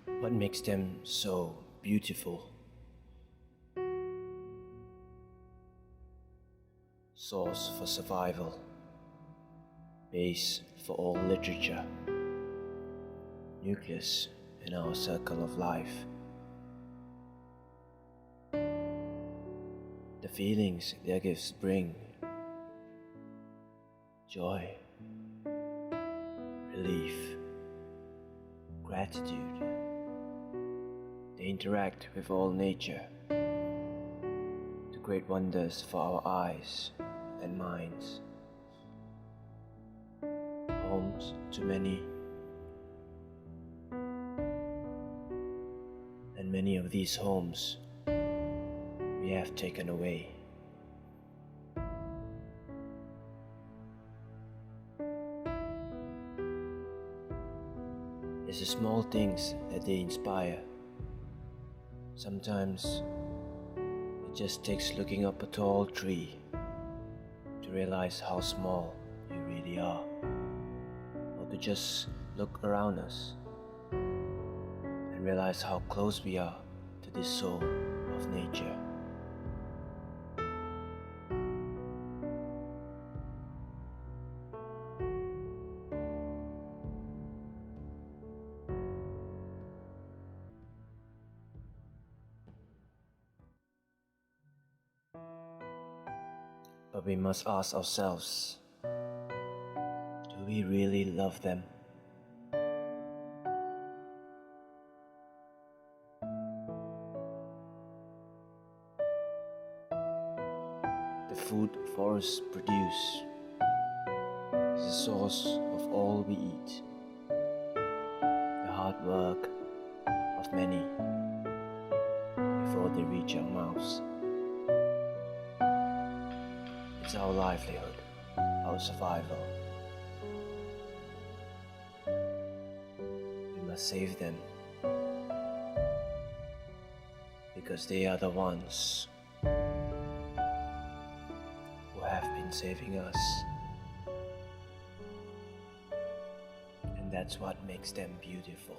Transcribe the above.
What makes them so beautiful? Source for survival, base for all literature, nucleus in our circle of life. The feelings their gifts bring: joy, relief, gratitude. They interact with all nature, the great wonders for our eyes and minds. Homes to many, and many of these homes we have taken away. It's the small things that they inspire. Sometimes it just takes looking up a tall tree to realize how small you really are, or to just look around us and realize how close we are to this soul of nature. But we must ask ourselves, do we really love them? The food forests produce is the source of all we eat. The hard work of many before they reach our mouths. It's our livelihood, our survival. We must save them, because they are the ones who have been saving us. And that's what makes them beautiful.